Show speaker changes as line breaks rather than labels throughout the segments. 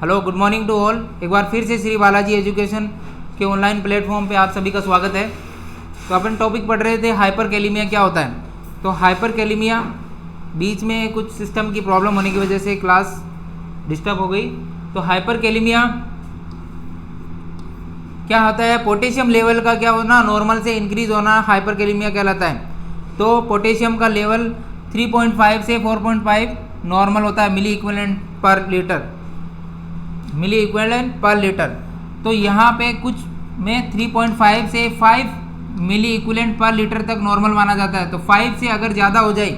Hello, good morning to all. एक बार फिर से श्री बालाजी एजुकेशन के ऑनलाइन प्लेटफॉर्म पे आप सभी का स्वागत है। तो अपन टॉपिक पढ़ रहे थे हाइपर कैलीमिया क्या होता है। तो हाइपर कैलीमिया बीच में कुछ सिस्टम की प्रॉब्लम होने की वजह से क्लास डिस्टर्ब हो गई। तो हाइपर कैलीमिया क्या होता है, पोटेशियम लेवल का क्या होना, नॉर्मल से इंक्रीज होना हाइपर कैलीमिया कहलाता है। तो पोटेशियम का लेवल 3.5 से 4.5 नॉर्मल होता है मिली इक्विवेलेंट पर लीटर। तो यहाँ पे कुछ में 3.5 से 5 मिली इक्विवेलेंट पर लीटर तक नॉर्मल माना जाता है। तो 5 से अगर ज़्यादा हो जाए,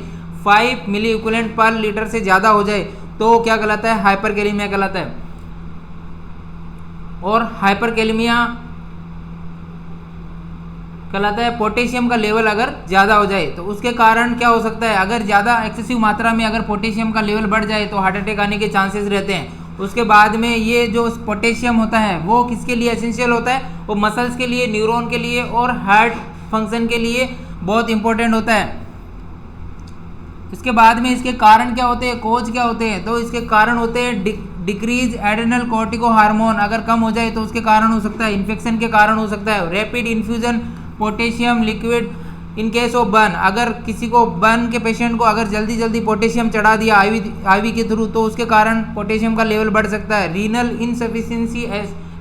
5 मिली इक्विवेलेंट पर लीटर से ज़्यादा हो जाए तो क्या कहलाता है, हाइपर कैलीमिया कहलाता है। और हाइपर कैलीमिया कहलाता है पोटेशियम का लेवल अगर ज़्यादा हो जाए। तो उसके कारण क्या हो सकता है, अगर ज़्यादा एक्सेसिव मात्रा में अगर पोटेशियम का लेवल बढ़ जाए तो हार्ट अटैक आने के चांसेस रहते हैं। उसके बाद में ये जो पोटेशियम होता है वो किसके लिए एसेंशियल होता है, वो मसल्स के लिए, न्यूरॉन के लिए और हार्ट फंक्शन के लिए बहुत इंपॉर्टेंट होता है। इसके बाद में इसके कारण क्या होते हैं, कोज क्या होते हैं। तो इसके कारण होते हैं डिक्रीज एड्रेनल कोर्टिको हार्मोन अगर कम हो जाए तो उसके कारण हो सकता है, इन्फेक्शन के कारण हो सकता है। Rapid infusion potassium liquid in case of burn, अगर किसी को बर्न के पेशेंट को अगर जल्दी जल्दी पोटेशियम चढ़ा दिया आईवी के थ्रू तो उसके कारण पोटेशियम का लेवल बढ़ सकता है। रीनल इनसफिशिएंसी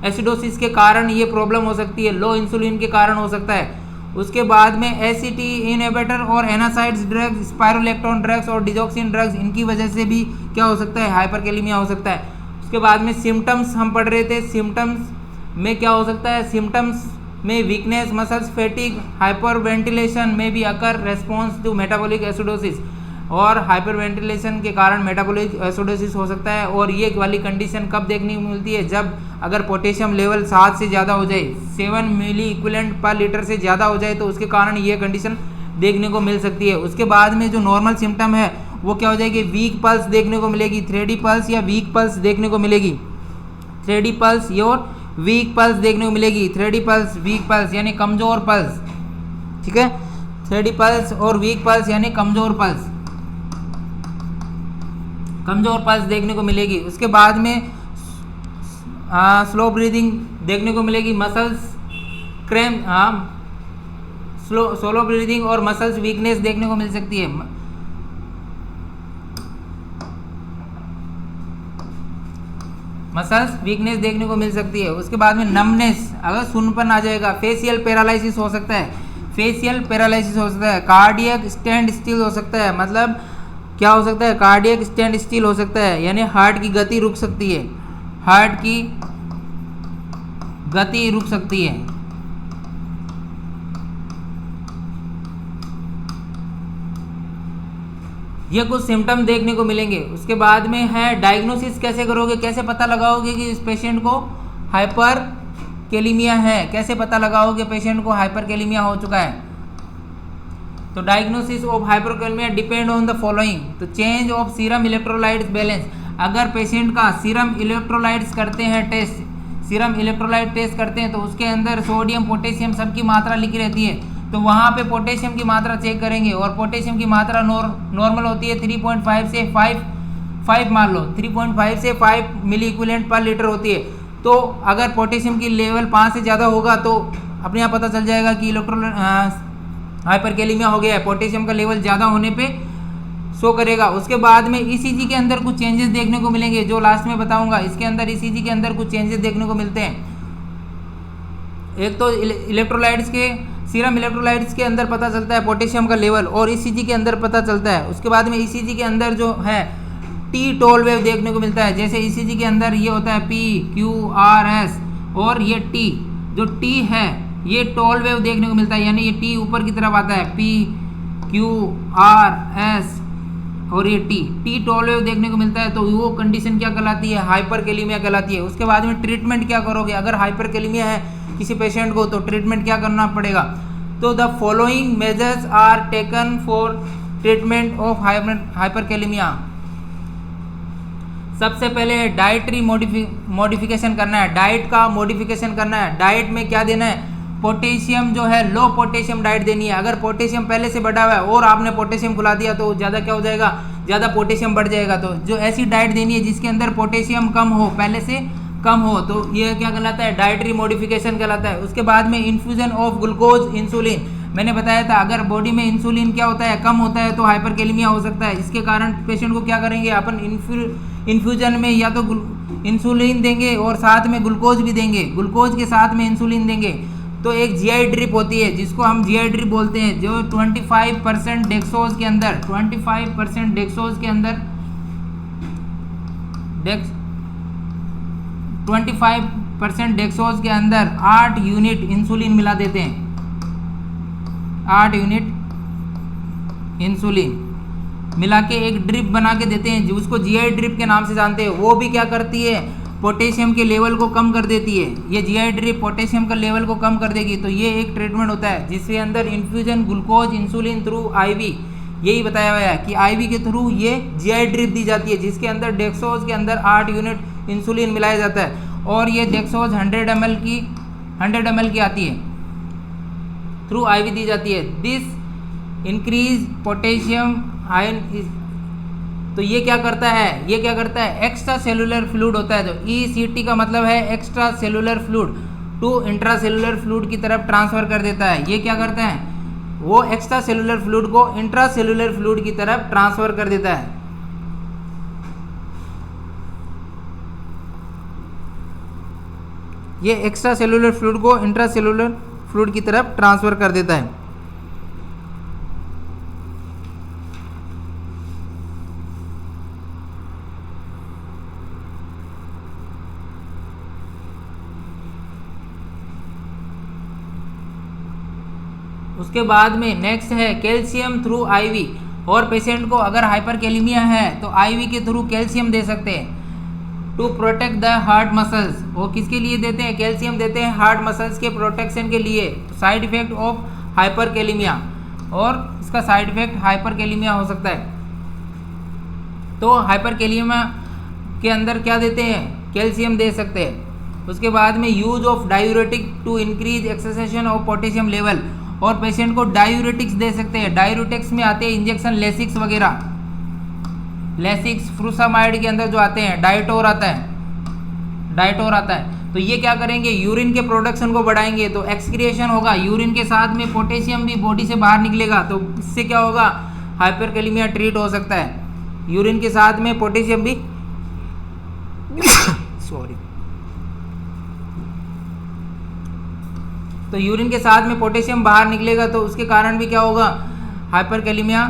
एसिडोसिस के कारण ये प्रॉब्लम हो सकती है। लो इंसुलिन के कारण हो सकता है। उसके बाद में एसीटी इनहिबिटर और एनासाइड्स ड्रग्स, स्पाइरोलेक्टोन ड्रग्स और डिजॉक्सिन ड्रग्स, इनकी वजह से भी क्या हो सकता है, हाइपरकैलीमिया हो सकता है। उसके बाद में सिम्टम्स हम पढ़ रहे थे, सिम्टम्स में क्या हो सकता है, सिम्टम्स में वीकनेस, मसल्स फैटिग, हाइपरवेंटिलेशन में भी अकर रेस्पॉन्स टू मेटाबॉलिक एसिडोसिस, और हाइपरवेंटिलेशन के कारण मेटाबॉलिक एसिडोसिस हो सकता है। और ये वाली कंडीशन कब देखने को मिलती है, जब अगर पोटेशियम लेवल 7 से ज़्यादा हो जाए, 7 मिली इक्विवेलेंट पर लीटर से ज़्यादा हो जाए तो उसके कारण ये कंडीशन देखने को मिल सकती है। उसके बाद में जो नॉर्मल सिम्टम है वो क्या हो जाएगी, वीक पल्स देखने को मिलेगी, थ्रेडी पल्स या वीक पल्स देखने को मिलेगी। थ्रेडी पल्स और वीक पल्स देखने को मिलेगी। थ्रेडी पल्स, वीक पल्स यानी कमज़ोर पल्स, ठीक है। थ्रेडी पल्स और वीक पल्स यानी कमज़ोर पल्स, कमज़ोर पल्स देखने को मिलेगी। उसके बाद में स्लो ब्रीदिंग देखने को मिलेगी, मसल्स क्रैम्प, स्लो ब्रीदिंग और मसल्स वीकनेस देखने को मिल सकती है। मसल्स वीकनेस देखने को मिल सकती है। उसके बाद में नमनेस, अगर सुनपन आ जाएगा, फेशियल पैरालिसिस हो सकता है, फेशियल पैरालिसिस हो सकता है, कार्डियक स्टैंड स्टिल हो सकता है। मतलब क्या हो सकता है, कार्डियक स्टैंड स्टिल हो सकता है, यानी हार्ट की गति रुक सकती है, हार्ट की गति रुक सकती है। ये कुछ सिम्टम देखने को मिलेंगे। उसके बाद में है डायग्नोसिस कैसे करोगे, कैसे पता लगाओगे कि इस पेशेंट को हाइपर कैलीमिया है, कैसे पता लगाओगे पेशेंट को हाइपर कैलीमिया हो चुका है। तो diagnosis of hyperkalemia depend on the following. तो change of serum electrolytes balance, अगर पेशेंट का सीरम इलेक्ट्रोलाइट्स करते हैं टेस्ट, सीरम इलेक्ट्रोलाइट टेस्ट करते हैं तो उसके अंदर सोडियम पोटेशियम सबकी मात्रा लिखी रहती है। तो वहाँ पे पोटेशियम की मात्रा चेक करेंगे और पोटेशियम की मात्रा नॉर्मल होती है 3.5 से 5 मान लो 3.5 से 5 मिली इक्विवेलेंट पर लीटर होती है। तो अगर पोटेशियम की लेवल 5 से ज़्यादा होगा तो अपने आप पता चल जाएगा कि हाइपरकैलीमिया हो गया है, पोटेशियम का लेवल ज़्यादा होने पे शो करेगा। उसके बाद में ईसीजी के अंदर कुछ चेंजेस देखने को मिलेंगे, जो लास्ट में बताऊंगा। इसके अंदर ईसीजी के अंदर कुछ चेंजेस देखने को मिलते हैं। एक तो इलेक्ट्रोलाइट्स के, सीरम इलेक्ट्रोलाइट्स के अंदर पता चलता है पोटेशियम का लेवल, और ईसीजी के अंदर पता चलता है। उसके बाद में ईसीजी के अंदर जो है टी टोल वेव देखने को मिलता है। जैसे ईसीजी के अंदर ये होता है PQRS, और ये टी जो टी है ये टोल वेव देखने को मिलता है, यानी ये टी ऊपर की तरफ आता है, PQRS और ये टी टोल वेव देखने को मिलता है। तो वो कंडीशन क्या कहलाती है, हाइपरकैलीमिया कहलाती है। उसके बाद में ट्रीटमेंट क्या करोगे, अगर हाइपरकैलीमिया है किसी पेशेंट को तो ट्रीटमेंट क्या करना पड़ेगा। तो the following measures are taken for treatment of hyperkalemia. सबसे पहले डाइटरी मॉडिफिकेशन करना है, डाइट का मॉडिफिकेशन करना है। डाइट में क्या देना है, पोटेशियम जो है लो पोटेशियम डाइट देनी है। अगर पोटेशियम पहले से बढ़ा हुआ है और आपने पोटेशियम खुला दिया तो ज़्यादा क्या हो जाएगा, ज़्यादा पोटेशियम बढ़ जाएगा। तो जो ऐसी डाइट देनी है जिसके अंदर पोटेशियम कम हो, पहले से कम हो, तो ये क्या कहलाता है, डाइटरी मॉडिफिकेशन कहलाता है। उसके बाद में इन्फ्यूजन ऑफ ग्लूकोज इंसुलिन, मैंने बताया था अगर बॉडी में इंसुलिन क्या होता है, कम होता है तो हाइपरकैलेमिया हो सकता है। इसके कारण पेशेंट को क्या करेंगे, अपन इन्फ्यूजन में या तो इंसुलिन देंगे और साथ में ग्लूकोज भी देंगे, ग्लूकोज के साथ में इंसुलिन देंगे। तो एक जीआई ड्रिप होती है जिसको हम जीआई ड्रिप बोलते हैं, जो 25% डेक्सोज के अंदर 25% डेक्सोज के अंदर 25% डेक्सोज के अंदर 8 यूनिट इंसुलिन मिला देते हैं, 8 यूनिट इंसुलिन मिला के एक ड्रिप बना के देते हैं, उसको जीआई ड्रिप के नाम से जानते हैं। वो भी क्या करती है, पोटेशियम के लेवल को कम कर देती है। ये जीआई ड्रिप पोटेशियम का लेवल को कम कर देगी। तो ये एक ट्रीटमेंट होता है जिसके अंदर infusion glucose insulin through IV, यही बताया हुआ है कि आईवी के थ्रू ये जीआई ड्रिप दी जाती है जिसके अंदर डेक्सोज के अंदर 8 यूनिट इंसुलिन मिलाया जाता है। और ये डेक्सोज 100 ml की आती है, थ्रू आईवी दी जाती है। This increase potassium ion. तो ये क्या करता है, ये क्या करता है, एक्स्ट्रा सेलुलर फ्लूइड होता है। तो ईसीटी का मतलब है extra cellular fluid to intra cellular fluid की तरफ ट्रांसफर कर देता है। ये क्या करता है, वो एक्स्ट्रा सेलुलर फ्लूइड को इंट्रा सेलुलर फ्लूइड की तरफ ट्रांसफर कर देता है। ये एक्स्ट्रा सेलुलर फ्लूइड को इंट्रा सेलुलर फ्लूइड की तरफ ट्रांसफर कर देता है। उसके बाद में नेक्स्ट है कैल्शियम थ्रू आईवी। और पेशेंट को अगर हाइपरकैलेमिया है तो आईवी के थ्रू कैल्शियम दे सकते हैं to protect the heart muscles. वो किसके लिए देते हैं, कैल्शियम देते हैं हार्ट मसल्स के प्रोटेक्शन के लिए। साइड इफेक्ट ऑफ हाइपरकैलेमिया, और इसका साइड इफेक्ट हाइपरकैलेमिया हो सकता है। तो हाइपरकैलेमिया के अंदर क्या देते हैं, कैल्शियम दे सकते हैं। उसके बाद में use of diuretic to increase excretion of potassium level. और पेशेंट को डायूरेटिक्स दे सकते हैं। डायूरेटिक्स में आते हैं इंजेक्शन लेसिक्स वगैरह, लेसिक्स फ्रूसामाइड के अंदर जो आते हैं, डाइटोर आता है, डाइटोर आता है। तो ये क्या करेंगे, यूरिन के प्रोडक्शन को बढ़ाएंगे, तो एक्सक्रिएशन होगा, यूरिन के साथ में पोटेशियम भी बॉडी से बाहर निकलेगा। तो इससे क्या होगा, हाइपरकैलेमिया ट्रीट हो सकता है। यूरिन के साथ में पोटेशियम भी सॉरी, तो यूरिन के साथ में पोटेशियम बाहर निकलेगा तो उसके कारण भी क्या होगा, हाइपरकैलेमिया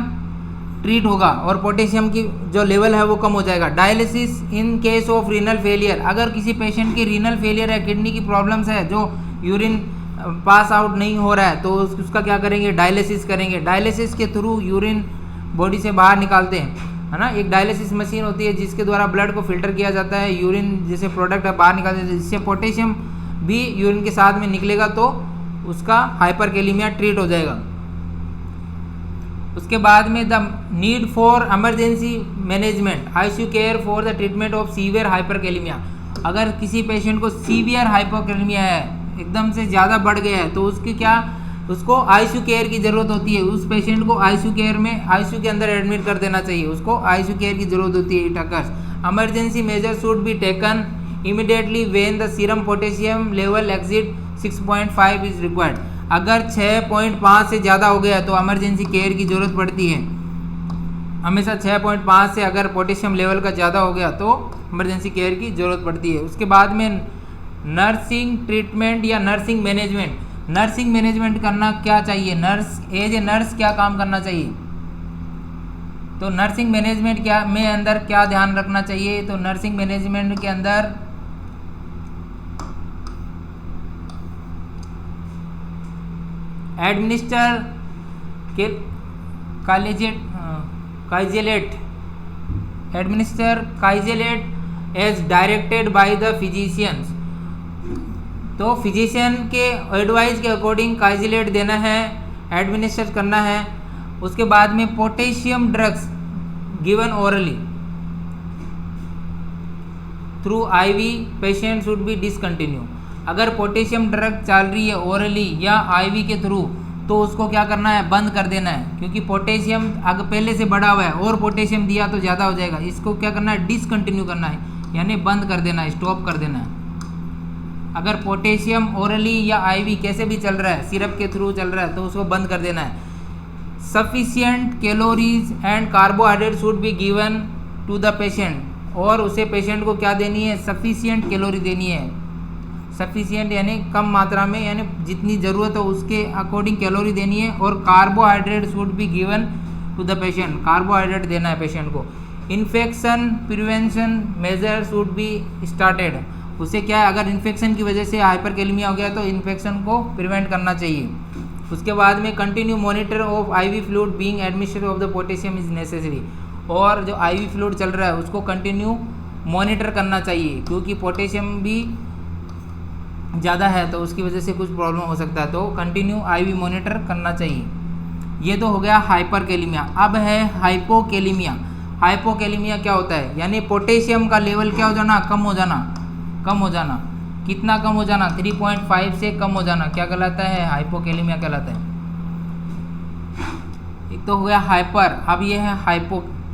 ट्रीट होगा और पोटेशियम की जो लेवल है वो कम हो जाएगा। Dialysis in case of renal failure. अगर किसी पेशेंट की रीनल फेलियर है, किडनी की प्रॉब्लम्स है, जो यूरिन पास आउट नहीं हो रहा है, तो उसका क्या करेंगे, डायलिसिस करेंगे। डायलिसिस के थ्रू यूरिन बॉडी से बाहर निकालते हैं, है ना। एक डायलिसिस मशीन होती है जिसके द्वारा ब्लड को फिल्टर किया जाता है, यूरिन जैसे प्रोडक्ट है बाहर निकालते हैं, जिससे पोटेशियम भी यूरिन के साथ में निकलेगा तो उसका हाइपरकैलेमिया ट्रीट हो जाएगा। उसके बाद में the need for emergency management, ICU care for the treatment of severe hyperkalaemia. अगर किसी पेशेंट को सीवियर हाइपरकैलेमिया है, एकदम से ज़्यादा बढ़ गया है, तो उसकी क्या, उसको आईसीयू केयर की ज़रूरत होती है। उस पेशेंट को आईसीयू केयर में, आईसीयू के अंदर एडमिट कर देना चाहिए, उसको आईसीयू केयर की ज़रूरत होती है। It occurs emergency measure should be taken immediately when the serum potassium level exceed 6.5 is required. अगर 6.5 से ज़्यादा हो गया तो इमरजेंसी केयर की ज़रूरत पड़ती है। हमेशा 6.5 से अगर पोटेशियम लेवल का ज़्यादा हो गया तो इमरजेंसी केयर की ज़रूरत पड़ती है। उसके बाद में नर्सिंग ट्रीटमेंट या नर्सिंग मैनेजमेंट। नर्सिंग मैनेजमेंट करना क्या चाहिए, नर्स एज ए नर्स क्या काम करना चाहिए, तो नर्सिंग मैनेजमेंट क्या में अंदर क्या ध्यान रखना चाहिए। तो नर्सिंग मैनेजमेंट के अंदर एडमिनिस्टर के Kayexalate, administer Kayexalate as directed by the physicians. तो फिजिशियन के एडवाइस के अकॉर्डिंग काइजेलेट देना है, एडमिनिस्टर करना है। उसके बाद में potassium drugs given orally through IV patient should be discontinue. अगर पोटेशियम ड्रग चल रही है ओरली या आईवी के थ्रू, तो उसको क्या करना है, बंद कर देना है, क्योंकि पोटेशियम अगर पहले से बढ़ा हुआ है और पोटेशियम दिया तो ज़्यादा हो जाएगा। इसको क्या करना है, डिसकंटिन्यू करना है, यानी बंद कर देना है, स्टॉप कर देना है। अगर पोटेशियम ओरली या आईवी कैसे भी चल रहा है, सिरप के थ्रू चल रहा है, तो उसको बंद कर देना है। Sufficient calories and carbohydrate should be given to the patient, और उसे पेशेंट को क्या देनी है, सफिशिएंट कैलोरी देनी है। सफिशिएंट यानी कम मात्रा में, यानी जितनी ज़रूरत हो उसके अकॉर्डिंग कैलोरी देनी है। और carbohydrate should be given to the patient, carbohydrate देना है पेशेंट को। Infection prevention measure should be started, उसे क्या है, अगर इन्फेक्शन की वजह से हाइपरकैलेमिया हो गया तो इन्फेक्शन को प्रिवेंट करना चाहिए। उसके बाद में continue monitor of IV fluid being admission of the potassium is necessary, और जो आईवी फ्लूइड चल रहा है उसको कंटिन्यू मॉनिटर करना चाहिए, क्योंकि पोटेशियम भी ज़्यादा है तो उसकी वजह से कुछ प्रॉब्लम हो सकता है, तो कंटिन्यू आईवी मॉनिटर करना चाहिए। ये तो हो गया हाइपरकैलेमिया। अब है हाइपोकैलेमिया। हाइपोकैलेमिया क्या होता है, यानी पोटेशियम का लेवल क्या हो जाना, कम हो जाना। कम हो जाना, कितना कम हो जाना, 3.5 से कम हो जाना, क्या कहलाता है, हाइपोकैलेमिया कहलाता है। एक तो हो गया हाइपर, अब ये है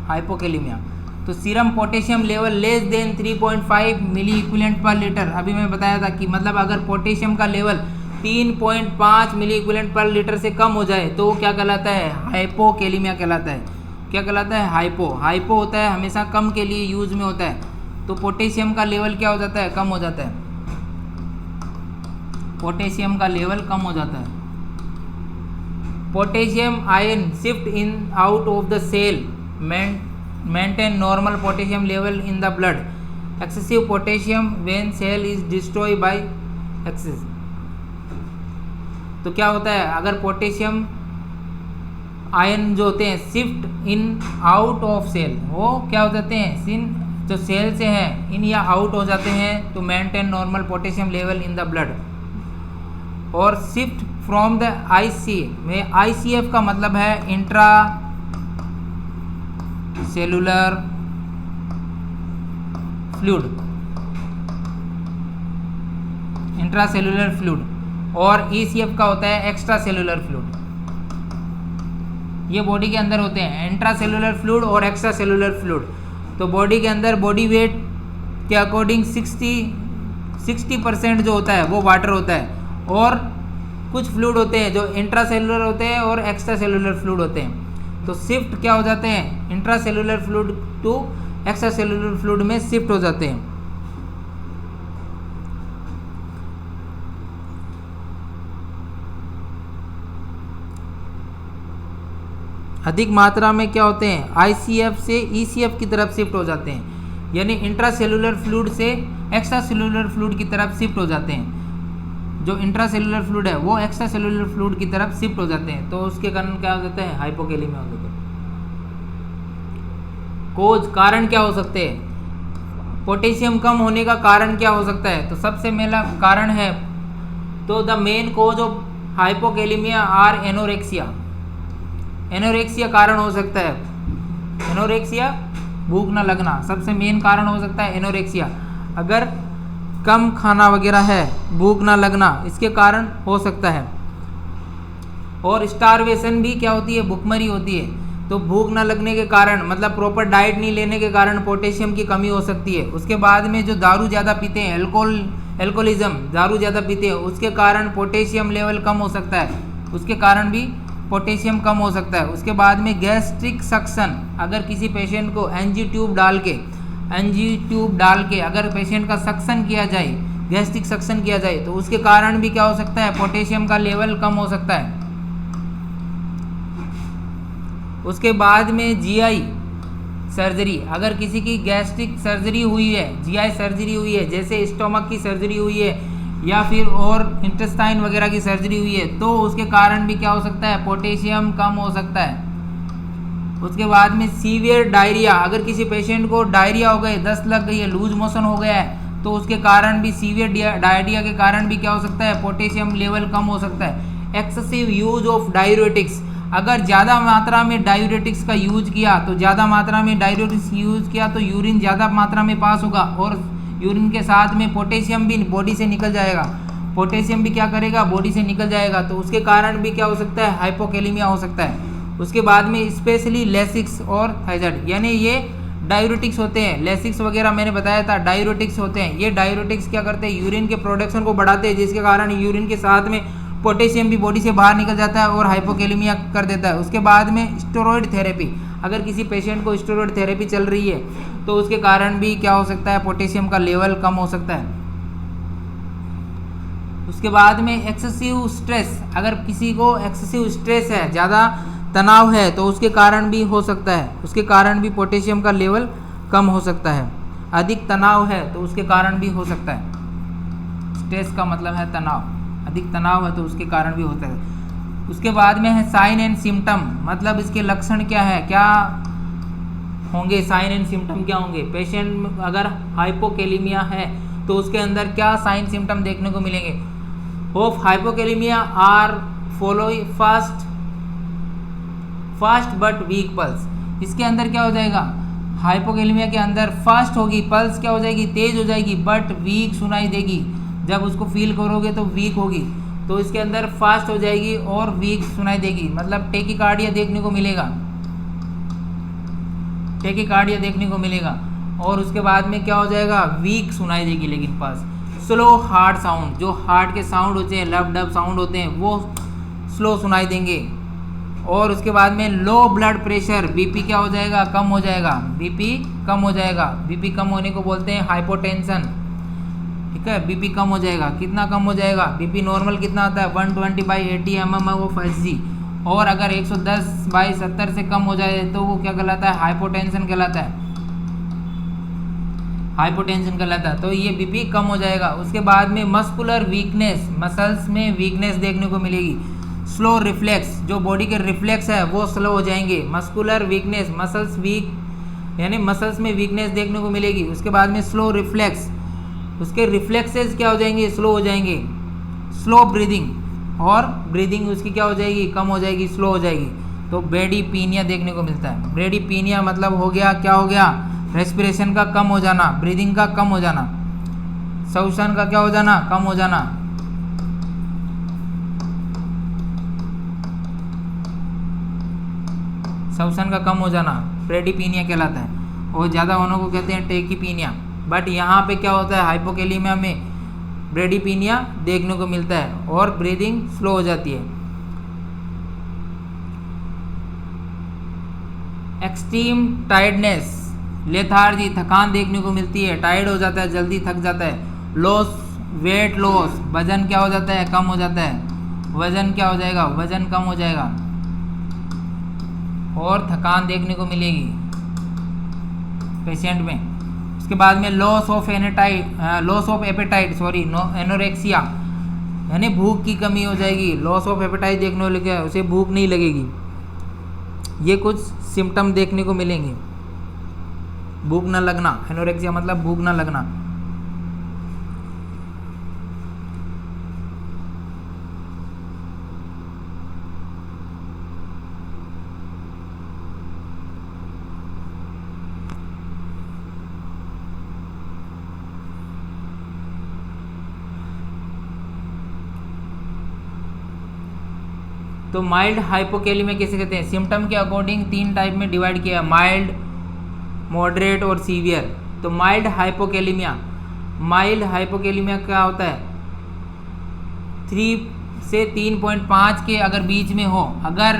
हाइपोकैलेमिया। तो serum potassium level less than 3.5 मिली इक्विवेलेंट पर लीटर, अभी मैं बताया था कि मतलब अगर पोटेशियम का लेवल 3.5 मिली इक्विवेलेंट पर लीटर से कम हो जाए तो वो क्या कहलाता है, हाइपोकैलेमिया कहलाता है। क्या कहलाता है, हाइपो होता है हमेशा कम के लिए यूज में होता है, तो पोटेशियम का लेवल क्या हो जाता है, कम हो जाता है। पोटेशियम का लेवल कम हो जाता है। Potassium ion shift in out of the cell maintain normal potassium level in the blood. Excessive potassium when cell is destroyed by excess, तो क्या होता है, अगर पोटेशियम आयन जो होते हैं shift in out of cell, वो क्या हो जाते हैं, सिन जो सेल से हैं इन या आउट हो जाते हैं, तो maintain normal potassium level in the blood. और शिफ्ट फ्रॉम द आईसी में, आईसीएफ का मतलब है intra cellular fluid, intracellular fluid, और ईसीएफ का होता है एक्स्ट्रा सेलुलर फ्लूइड। ये बॉडी के अंदर होते हैं, इंट्रासेलुलर फ्लूइड और एक्स्ट्रा सेलुलर फ्लूइड। तो बॉडी के अंदर बॉडी वेट के अकॉर्डिंग 60% जो होता है वो वाटर होता है, और कुछ फ्लूइड होते हैं जो इंट्रासेलुलर होते हैं और एक्स्ट्रा सेलुलर फ्लूइड होते हैं। तो शिफ्ट क्या हो जाते हैं, intracellular fluid to extra cellular fluid में शिफ्ट हो जाते हैं। अधिक मात्रा में क्या होते हैं, आईसीएफ से ईसीएफ की तरफ शिफ्ट हो जाते हैं, यानी इंट्रासेलुलर फ्लूइड से एक्स्ट्रा सेलुलर फ्लूइड की तरफ शिफ्ट हो जाते हैं। जो इंट्रासेलुलर फ्लूइड है वो एक्स्ट्रा सेलुलर फ्लूइड की तरफ शिफ्ट हो जाते हैं, तो उसके कारण क्या हो जाता है, हाइपोकैलेमिया हो जाता है। कोज, कारण क्या हो सकते हैं, पोटेशियम कम होने का कारण क्या हो सकता है, तो सबसे पहला कारण है, तो the main cause of hypokalemia are anorexia. Anorexia कारण हो सकता है, एनोरेक्सिया भूख न लगना सबसे मेन कारण हो सकता है एनोरेक्सिया। अगर कम खाना वगैरह है, भूख ना लगना, इसके कारण हो सकता है। और स्टारवेशन भी क्या होती है, भूखमरी होती है। तो भूख ना लगने के कारण, मतलब प्रॉपर डाइट नहीं लेने के कारण पोटेशियम की कमी हो सकती है। उसके बाद में जो दारू ज़्यादा पीते हैं, एल्कोहलिज्म, दारू ज़्यादा पीते हैं, उसके कारण पोटेशियम लेवल कम हो सकता है, उसके कारण भी पोटेशियम कम हो सकता है। उसके बाद में गैस्ट्रिक सक्शन, अगर किसी पेशेंट को एनजी ट्यूब डाल के अगर पेशेंट का सक्शन किया जाए, गैस्ट्रिक सक्शन किया जाए, तो उसके कारण भी क्या हो सकता है, पोटेशियम का लेवल कम हो सकता है। उसके बाद में जीआई सर्जरी, अगर किसी की गैस्ट्रिक सर्जरी हुई है, जीआई सर्जरी हुई है, जैसे स्टोमक की सर्जरी हुई है या फिर और इंटेस्टाइन वगैरह की सर्जरी हुई है, तो उसके कारण भी क्या हो सकता है, पोटेशियम कम हो सकता है। उसके बाद में सीवियर डायरिया, अगर किसी पेशेंट को डायरिया हो गए, दस्त लग गई है, लूज मोशन हो गया है, तो उसके कारण भी सीवियर डायरिया के कारण भी क्या हो सकता है, पोटेशियम लेवल कम हो सकता है। एक्सेसिव यूज ऑफ डायूरेटिक्स, अगर ज़्यादा मात्रा में डायूरेटिक्स का यूज किया, तो ज़्यादा मात्रा में डायूरेटिक्स यूज किया तो यूरिन ज़्यादा मात्रा में पास होगा और यूरिन के साथ में पोटेशियम भी बॉडी से निकल जाएगा। पोटेशियम भी क्या करेगा, बॉडी से निकल जाएगा, तो उसके कारण भी क्या हो सकता है, हाइपोकैलेमिया हो सकता है। उसके बाद में स्पेशली लेसिक्स और थायराइड, यानी ये डायूरेटिक्स होते हैं। लेसिक्स वगैरह मैंने बताया था डायूरेटिक्स होते हैं। ये डायूरेटिक्स क्या करते हैं, यूरिन के प्रोडक्शन को बढ़ाते हैं, जिसके कारण यूरिन के साथ में पोटेशियम भी बॉडी से बाहर निकल जाता है और हाइपोकैलेमिया कर देता है। उसके बाद में स्टेरॉइड थेरेपी, अगर किसी पेशेंट को स्टेरॉइड थेरेपी चल रही है तो उसके कारण भी क्या हो सकता है, पोटेशियम का लेवल कम हो सकता है। उसके बाद में एक्सेसिव स्ट्रेस, अगर किसी को एक्सेसिव स्ट्रेस है, ज़्यादा तनाव है, तो उसके कारण भी हो सकता है, उसके कारण भी पोटेशियम का लेवल कम हो सकता है। अधिक तनाव है तो उसके कारण भी हो सकता है। स्ट्रेस का मतलब है तनाव, अधिक तनाव है तो उसके कारण भी होता है। उसके बाद में है साइन एंड सिम्टम, मतलब इसके लक्षण क्या है, क्या होंगे, साइन एंड सिम्टम क्या होंगे। पेशेंट अगर हाइपोकैलेमिया है तो उसके अंदर क्या साइन सिम्टम देखने को मिलेंगे। Of hypokalemia are following fast but weak pulse, इसके अंदर क्या हो जाएगा, हाइपोकैलेमिया के अंदर फास्ट होगी, पल्स क्या हो जाएगी, तेज हो जाएगी, बट वीक सुनाई देगी। जब उसको फील करोगे तो वीक होगी, तो इसके अंदर फास्ट हो जाएगी और वीक सुनाई देगी, मतलब टेकिकार्डिया देखने को मिलेगा, टेकिकार्डिया देखने को मिलेगा। और उसके बाद में क्या हो जाएगा, वीक सुनाई देगी लेकिन पास। स्लो हार्ट साउंड, जो हार्ट के साउंड होते हैं, लब डब साउंड होते हैं, वो स्लो सुनाई देंगे। और उसके बाद में लो ब्लड प्रेशर, बीपी क्या हो जाएगा, कम हो जाएगा, बीपी कम हो जाएगा। बीपी कम होने को बोलते हैं हाइपोटेंशन, ठीक है, बीपी कम हो जाएगा। कितना कम हो जाएगा, बीपी नॉर्मल कितना आता है 120/80 mm/Hg, और अगर 110/70 से कम हो जाए तो वो क्या कहलाता है, हाइपोटेंशन कहलाता है, हाइपोटेंशन कहलाता है। तो ये बीपी कम हो जाएगा। उसके बाद में मस्कुलर वीकनेस, मसल्स में वीकनेस देखने को मिलेगी। स्लो रिफ्लेक्स, जो बॉडी के रिफ्लेक्स है वो स्लो हो जाएंगे। मस्कुलर वीकनेस, मसल्स वीक, यानी मसल्स में वीकनेस देखने को मिलेगी। उसके बाद में स्लो रिफ्लेक्स, उसके रिफ्लेक्सेस क्या हो जाएंगे, स्लो हो जाएंगे। स्लो ब्रीदिंग, और ब्रीदिंग उसकी क्या हो जाएगी, कम हो जाएगी, स्लो हो जाएगी। तो ब्रेडीपीनिया देखने को मिलता है। ब्रेडीपीनिया मतलब हो गया, क्या हो गया, रेस्पिरेशन का कम हो जाना, ब्रीदिंग का कम हो जाना, श्वसन का क्या हो जाना, कम हो जाना। श्वसन का कम हो जाना ब्रेडीपीनिया कहलाता है, और ज़्यादा होने को कहते हैं टेकीपीनिया। बट यहाँ पे क्या होता है, हाइपोकैलेमिया में ब्रेडीपीनिया देखने को मिलता है और ब्रीदिंग स्लो हो जाती है। एक्सट्रीम टायर्डनेस, लेथार्जी, थकान देखने को मिलती है, टायर्ड हो जाता है, जल्दी थक जाता है। लॉस, वेट लॉस, वजन क्या हो जाता है, कम हो जाता है, वजन क्या हो जाएगा, वजन कम हो जाएगा, और थकान देखने को मिलेगी पेशेंट में। उसके बाद में लॉस ऑफ एपेटाइट, एनोरेक्सिया, यानी भूख की कमी हो जाएगी। लॉस ऑफ एपेटाइट देखने को लगे, उसे भूख नहीं लगेगी। ये कुछ सिम्टम देखने को मिलेंगे। भूख न लगना, एनोरेक्सिया मतलब भूख न लगना। तो माइल्ड हाइपोकैलेमिया कैसे कहते हैं, सिम्टम के अकॉर्डिंग 3 टाइप में डिवाइड किया, माइल्ड, मॉडरेट और सीवियर। तो माइल्ड हाइपोकैलेमिया क्या होता है, 3 से 3.5 के अगर बीच में हो, अगर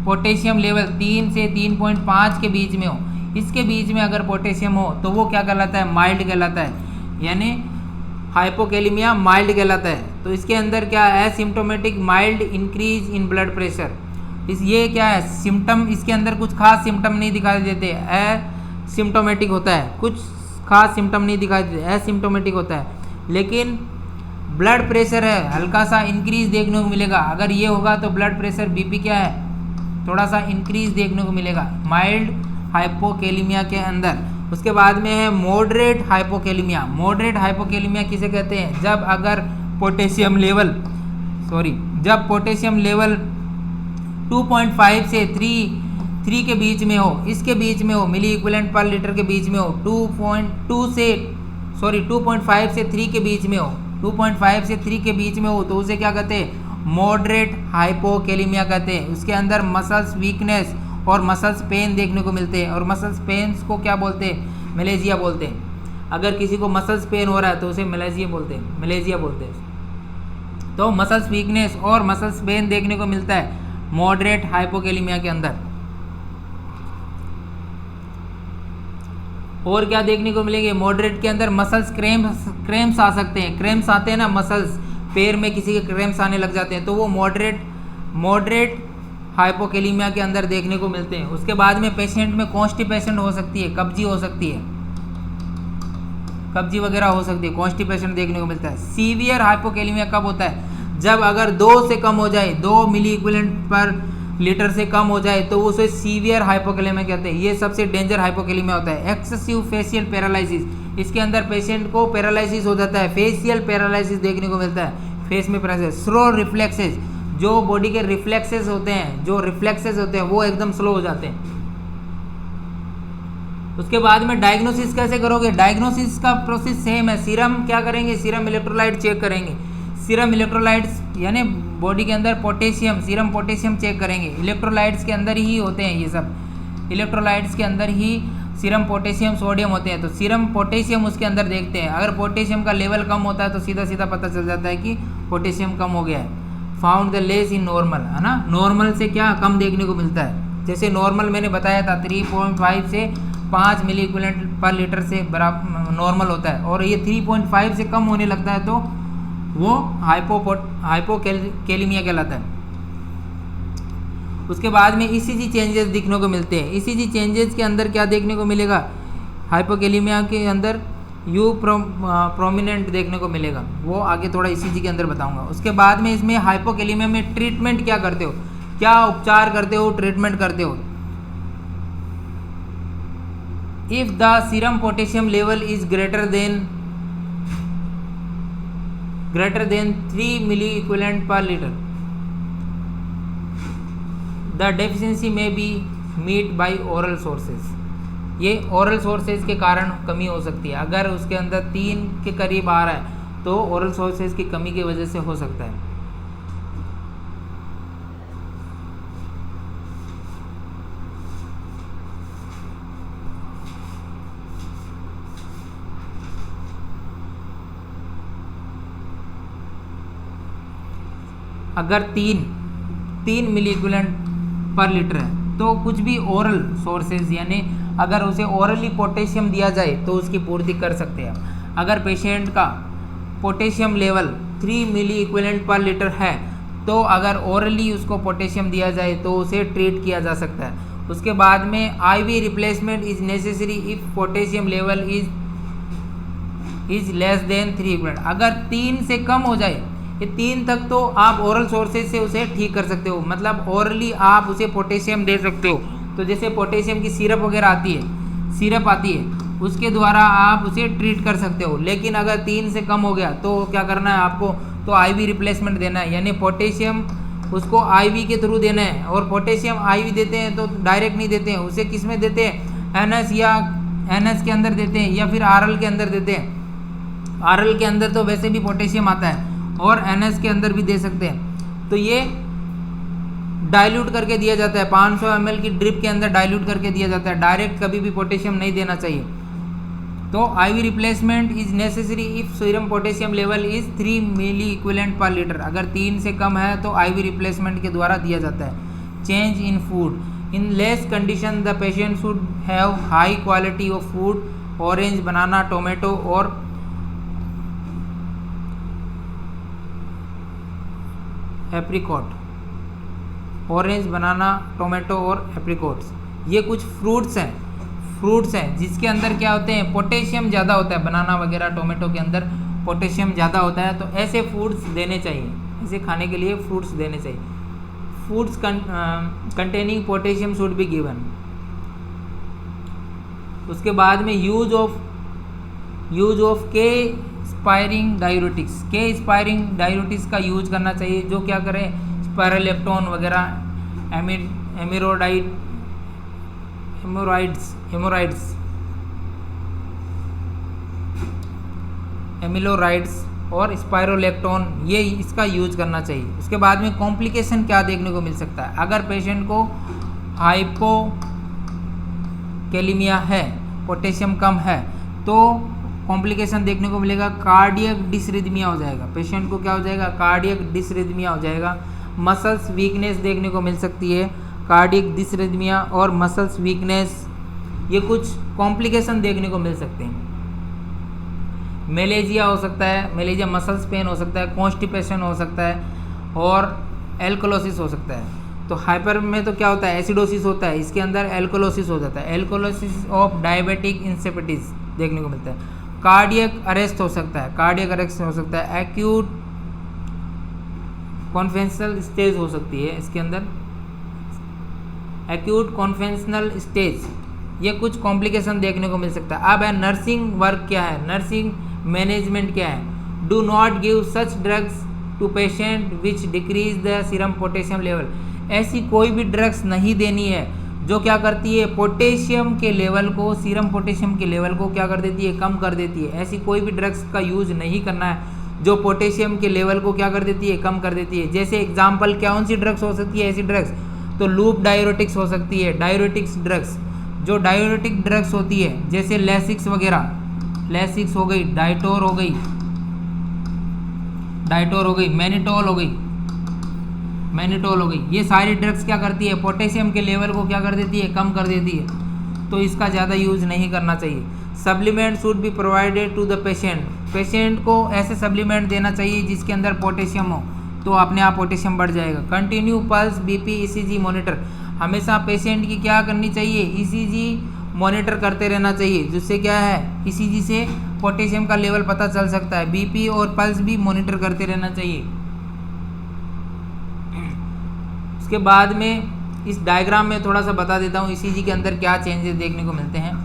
पोटेशियम लेवल 3 से 3.5 के बीच में हो, इसके बीच में अगर पोटेशियम हो तो वो क्या कहलाता है, माइल्ड कहलाता है, यानी हाइपोकैलेमिया माइल्ड कहलाता है। तो इसके अंदर क्या है, symptomatic mild increase in blood pressure. ये क्या है, सिम्टम इसके अंदर कुछ खास सिम्टम नहीं दिखाई देते, सिम्टोमेटिक होता है, कुछ खास सिम्टम नहीं दिखाई देते, एसिम्टोमेटिक होता है। लेकिन ब्लड प्रेशर है हल्का सा इंक्रीज देखने को मिलेगा। अगर ये होगा तो ब्लड प्रेशर, बीपी क्या है, थोड़ा सा इंक्रीज देखने को मिलेगा माइल्ड हाइपोकैलेमिया के अंदर। उसके बाद में है मॉडरेट हाइपोकैलेमिया। मॉडरेट हाइपोकैलेमिया किसे कहते हैं, जब अगर पोटेशियम लेवल 2.5 से 3 के बीच में हो, इसके बीच में हो, मिली इक्विवेलेंट पर लीटर के बीच में हो, 2.5 से 3 के बीच में हो, 2.5 से 3 के बीच में हो तो उसे क्या कहते हैं, मॉडरेट हाइपोकैलेमिया कहते हैं। उसके अंदर मसल्स वीकनेस और मसल्स पेन देखने को मिलते हैं, और मसल्स पेन्स को क्या बोलते हैं, मिलेजिया बोलते हैं। अगर किसी को मसल्स पेन हो रहा है तो उसे मिलेजिया बोलते हैं। तो मसल्स वीकनेस और मसल्स पेन देखने को मिलता है मॉडरेट हाइपोकैलेमिया के अंदर। और क्या देखने को मिलेंगे, मॉडरेट के अंदर मसल्स क्रैम्प्स आ सकते हैं। क्रैम्प्स आते हैं ना, मसल्स पैर में किसी के क्रैम्प्स आने लग जाते हैं, तो वो मॉडरेट हाइपोकैलेमिया के अंदर देखने को मिलते हैं। उसके बाद में पेशेंट में कॉन्स्टिपेशन हो सकती है, कब्जी हो सकती है, कब्जी वगैरह हो सकती है, कॉन्स्टिपेशन देखने को मिलता है। सीवियर हाइपोकैलेमिया कब होता है, जब अगर 2 से कम हो जाए, 2 मिली इक्विवेलेंट पर लीटर से कम हो जाए तो उसे सीवियर हाइपोकैलेमिया कहते हैं। ये सबसे डेंजर हाइपोकैलेमिया होता है। एक्सेसिव फेशियल पैरालिसिस, इसके अंदर पेशेंट को पैरालिसिस हो जाता है, फेशियल पैरालिसिस देखने को मिलता है, फेस में पैरालिसिस। स्लो रिफ्लेक्सेस, जो बॉडी के रिफ्लेक्सेस होते हैं वो एकदम स्लो हो जाते हैं। उसके बाद में डायग्नोसिस कैसे करोगे, डायग्नोसिस का प्रोसेस सेम है। सीरम क्या करेंगे, सीरम इलेक्ट्रोलाइट चेक करेंगे। सीरम इलेक्ट्रोलाइट्स यानी बॉडी के अंदर पोटेशियम, सीरम पोटेशियम चेक करेंगे। इलेक्ट्रोलाइट्स के अंदर ही होते हैं ये सब, इलेक्ट्रोलाइट्स के अंदर ही सीरम पोटेशियम सोडियम होते हैं। तो सीरम पोटेशियम उसके अंदर देखते हैं, अगर पोटेशियम का लेवल कम होता है तो सीधा सीधा पता चल जाता है कि पोटेशियम कम हो गया है। Found the less in normal, है ना, नॉर्मल से क्या कम देखने को मिलता है। जैसे नॉर्मल मैंने बताया था 3.5 से 5 मिली इक्विवेलेंट पर लीटर से बराबर नॉर्मल होता है, और ये 3.5 से कम होने लगता है तो वो हाइपोकैलेमिया कहलाता है। उसके बाद में ईसीजी चेंजेस दिखने को मिलते हैं। ईसीजी चेंजेस के अंदर क्या देखने को मिलेगा, हाइपोकैलेमिया के अंदर यू प्रोमिनेंट देखने को मिलेगा, वो आगे थोड़ा ईसीजी के अंदर बताऊंगा। उसके बाद में इसमें हाइपोकैलेमिया में ट्रीटमेंट क्या करते हो, क्या उपचार करते हो, ट्रीटमेंट करते हो। If the serum potassium level is greater than 3 milliequivalent per litre, the deficiency may be met by oral sources. ये ओरल सोर्सेज के कारण कमी हो सकती है। अगर उसके अंदर 3 के करीब आ रहा है तो ओरल सोर्सेज की कमी की वजह से हो सकता है। अगर 3 मिली इक्विवेलेंट पर लीटर है तो कुछ भी ओरल सोर्सेज यानी अगर उसे ओरली पोटेशियम दिया जाए तो उसकी पूर्ति कर सकते हैं। अगर पेशेंट का potassium level 3 milliequivalent per litre है तो अगर ओरली उसको पोटेशियम दिया जाए तो उसे ट्रीट किया जा सकता है। उसके बाद में IV replacement is necessary if potassium level is less than 3 equivalent. अगर 3 से कम हो जाए, ये 3 तक तो आप ओरल सोर्सेज से उसे ठीक कर सकते हो, मतलब ओरली आप उसे पोटेशियम दे सकते हो। तो जैसे पोटेशियम की सिरप वगैरह आती है उसके द्वारा आप उसे ट्रीट कर सकते हो। लेकिन अगर 3 से कम हो गया तो क्या करना है आपको, तो आईवी रिप्लेसमेंट देना है, यानी पोटेशियम उसको आईवी के थ्रू देना है। और पोटेशियम आईवी देते हैं तो डायरेक्ट नहीं देते हैं, उसे किस में देते हैं, एनएस या एनएस के अंदर देते हैं या फिर आरएल के अंदर देते हैं। आरएल के अंदर तो वैसे भी पोटेशियम आता है और एनएस के अंदर भी दे सकते हैं। तो ये डाइल्यूट करके दिया जाता है, 500 ml की ड्रिप के अंदर डाइल्यूट करके दिया जाता है, डायरेक्ट कभी भी पोटेशियम नहीं देना चाहिए। तो IV replacement is necessary if serum potassium level is 3 milliequivalent per litre. अगर 3 से कम है तो आईवी रिप्लेसमेंट के द्वारा दिया जाता है। Change in food, in less condition the patient should have high quality of food, orange, banana, tomato और एप्रिकॉट। ऑरेंज, बनाना, टोमेटो और एप्रिकॉट्स, ये कुछ फ्रूट्स हैं जिसके अंदर क्या होते हैं, पोटेशियम ज़्यादा होता है। बनाना वगैरह, टोमेटो के अंदर पोटेशियम ज़्यादा होता है, तो ऐसे फ्रूट्स देने चाहिए, ऐसे खाने के लिए फ्रूट्स देने चाहिए। Foods containing potassium should be given. उसके बाद में यूज ऑफ के स्पायरिंग डायूरेटिक्स, के स्पायरिंग डायूरेटिक्स का यूज करना चाहिए, जो क्या करें, स्पायरोलेप्टोन वगैरह, एमिलोराइड्स और स्पाइरोलेक्टोन, ये इसका यूज करना चाहिए। उसके बाद में कॉम्प्लिकेशन क्या देखने को मिल सकता है, अगर पेशेंट को हाइपोकैलेमिया है, पोटेशियम कम है, तो कॉम्प्लिकेशन देखने को मिलेगा, कार्डियक डिसरिथमिया हो जाएगा। पेशेंट को क्या हो जाएगा, कार्डियक डिसरिथमिया हो जाएगा। मसल्स वीकनेस देखने को मिल सकती है, कार्डियक डिसरिथमिया और मसल्स वीकनेस, ये कुछ कॉम्प्लिकेशन देखने को मिल सकते हैं। मेलेजिया हो सकता है, मेलेजिया मसल्स पेन हो सकता है, कॉन्स्टिपेशन हो सकता है और एल्कोलोसिस हो सकता है। तो हाइपर में तो क्या होता है, एसिडोसिस होता है, इसके अंदर एल्कोलोसिस हो जाता है, एल्कोलोसिस ऑफ डायबिटिक इंसिपिडिस देखने को मिलता है। कार्डियक अरेस्ट हो सकता है, कार्डियक अरेस्ट हो सकता है, एक्यूट कॉन्वेंशनल स्टेज हो सकती है, इसके अंदर एक्यूट कॉन्वेंशनल स्टेज, ये कुछ कॉम्प्लिकेशन देखने को मिल सकता है। अब है नर्सिंग वर्क क्या है, नर्सिंग मैनेजमेंट क्या है। Do not give such drugs to patient which decrease the serum potassium level, ऐसी कोई भी ड्रग्स नहीं देनी है जो क्या करती है, पोटेशियम के लेवल को, सीरम पोटेशियम के लेवल को क्या कर देती है, कम कर देती है। ऐसी कोई भी ड्रग्स का यूज नहीं करना है जो पोटेशियम के लेवल को क्या कर देती है, कम कर देती है। जैसे एग्जाम्पल कौन सी ड्रग्स हो सकती है, ऐसी ड्रग्स तो लूप डायरेटिक्स हो सकती है, डायरेटिक्स ड्रग्स, जो डायरेटिक ड्रग्स होती है जैसे लेसिक्स वगैरह, लेसिक्स हो गई, डाइटोर हो गई, मैनिटोल हो गई, मैनिटोल हो गई, ये सारी ड्रग्स क्या करती है, पोटेशियम के लेवल को क्या कर देती है, कम कर देती है, तो इसका ज़्यादा यूज नहीं करना चाहिए। Supplement should be provided to the patient, patient को ऐसे सप्लीमेंट देना चाहिए जिसके अंदर पोटेशियम हो, तो अपने आप पोटेशियम बढ़ जाएगा। Continue pulse BP ECG monitor, हमेशा पेशेंट की क्या करनी चाहिए, ईसीजी मॉनिटर करते रहना चाहिए, जिससे क्या है, ईसीजी से पोटेशियम का लेवल पता चल सकता है। बीपी और पल्स भी मॉनिटर करते रहना चाहिए। उसके बाद में इस डायग्राम में थोड़ा सा बता देता हूँ ईसीजी के अंदर क्या चेंजेस देखने को मिलते हैं।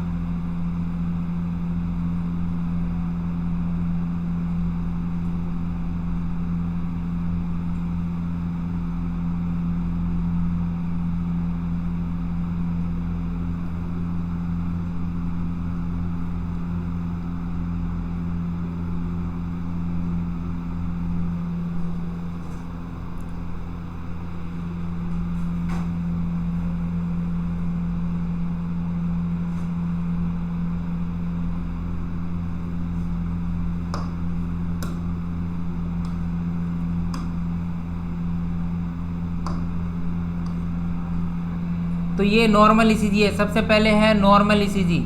तो ये नॉर्मल ईसीजी है। सबसे पहले है नॉर्मल ईसीजी,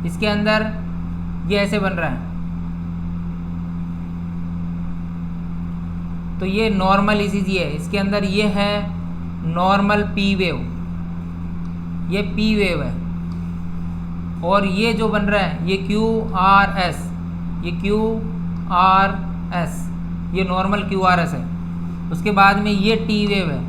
इसके अंदर ये ऐसे बन रहा है, तो ये नॉर्मल ईसीजी है। इसके अंदर ये है नॉर्मल पी वेव, ये पी वेव है, और ये जो बन रहा है ये क्यू आर एस, ये क्यू आर एस, ये नॉर्मल क्यू आर एस है। उसके बाद में ये टी वेव है,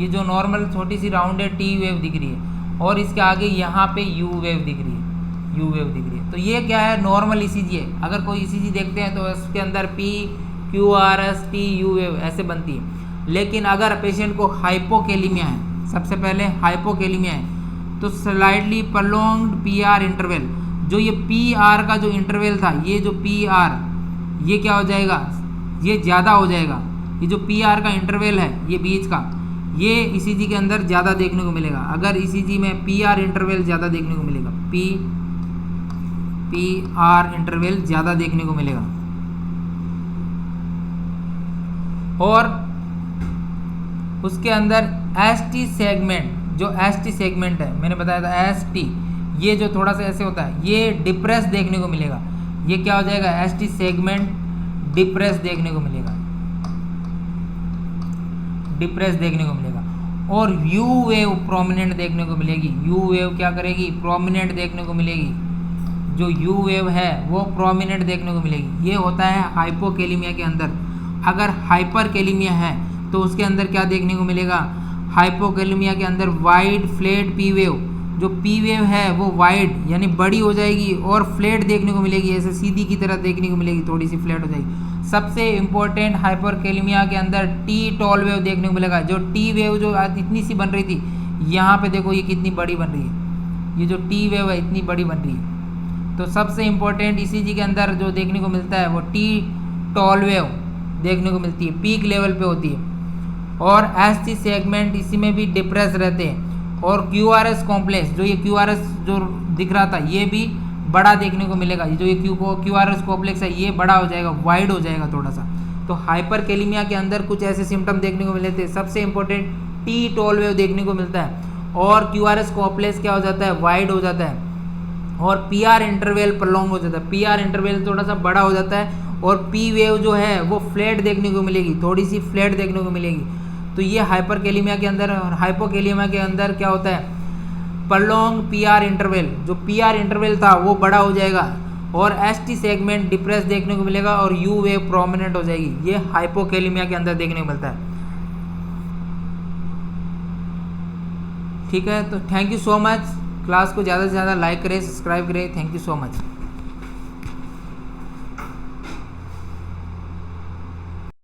ये जो नॉर्मल छोटी सी राउंड है टी वेव दिख रही है, और इसके आगे यहाँ पे यू वेव दिख रही है, यू वेव दिख रही है। तो ये क्या है, नॉर्मल ईसीजी है। अगर कोई ईसीजी देखते हैं तो इसके अंदर P Q R S T U wave ऐसे बनती है। लेकिन अगर पेशेंट को हाइपोकैलेमिया है, सबसे पहले हाइपोकैलेमिया है, तो slightly prolonged P R interval, जो ये पी आर का जो इंटरवल था, ये जो पी आर, ये क्या हो जाएगा, ये ज़्यादा हो जाएगा। ये जो पी आर का इंटरवल है, ये बीच का, ये ईसीजी के अंदर ज़्यादा देखने को मिलेगा। अगर ईसीजी में पी आर इंटरवल ज़्यादा देखने को मिलेगा, पी आर इंटरवल ज़्यादा देखने को मिलेगा। और उसके अंदर एस टी सेगमेंट, जो एस टी सेगमेंट है, मैंने बताया था एस टी, ये जो थोड़ा सा ऐसे होता है, ये डिप्रेस देखने को मिलेगा। ये क्या हो जाएगा, एस टी सेगमेंट डिप्रेस देखने को मिलेगा, डिप्रेस देखने को मिलेगा। और यू वेव प्रोमिनेंट देखने को मिलेगी। यू वेव क्या करेगी, प्रोमिनेंट देखने को मिलेगी। जो यू वेव है वो प्रोमिनेंट देखने को मिलेगी। ये होता है हाइपोकैलेमिया के अंदर। अगर हाइपरकैलेमिया है तो उसके अंदर क्या देखने को मिलेगा, हाइपोकैलेमिया के अंदर वाइड फ्लैट पी वेव, जो पी वेव है वो वाइड यानी बड़ी हो जाएगी और फ्लैट देखने को मिलेगी, ऐसे सीधी की तरह देखने को मिलेगी, थोड़ी सी फ्लैट हो जाएगी। सबसे इम्पोर्टेंट हाइपरकैलेमिया के अंदर टी टॉल वेव देखने को मिलेगा। जो टी वेव जो इतनी सी बन रही थी, यहाँ पे देखो ये कितनी बड़ी बन रही है, ये जो टी वेव है इतनी बड़ी बन रही है। तो सबसे इम्पोर्टेंट ईसीजी के अंदर जो देखने को मिलता है वो टी टॉल वेव, देखने को मिलती है, पीक लेवल पे होती है। और एसटी सेगमेंट इसी में भी डिप्रेस रहते हैं। और क्यूआरएस कॉम्प्लेक्स, जो ये क्यूआरएस जो दिख रहा था ये भी बड़ा देखने को मिलेगा। जो ये क्यूआरएस कॉम्प्लेक्स है ये बड़ा हो जाएगा, वाइड हो जाएगा थोड़ा सा। तो हाइपरकेलेमिया के अंदर कुछ ऐसे सिम्टम देखने को मिले थे। सबसे इंपॉर्टेंट T12 वेव देखने को मिलता है, और क्यूआरएस कॉम्प्लेक्स क्या हो जाता है, वाइड हो जाता है। और पीआर इंटरवल प्रलॉन्ग हो जाता है, पीआर इंटरवल थोड़ा सा बड़ा हो जाता है। और पी वेव जो है वो फ्लैट देखने को मिलेगी, थोड़ी सी फ्लैट देखने को मिलेगी। तो ये हाइपरकेलेमिया के अंदर और हाइपोकेलेमिया के अंदर क्या होता है, प्रलॉन्ग पीआर इंटरवल, जो पीआर इंटरवल था वो बड़ा हो जाएगा, और एसटी सेगमेंट डिप्रेस देखने को मिलेगा, और यू वेव प्रोमिनेंट हो जाएगी। ये हाइपोकेलेमिया के अंदर देखने को मिलता है। ठीक है, तो thank you so much. Class को ज़्यादा से ज़्यादा लाइक करें, सब्सक्राइब करें। Thank you so much.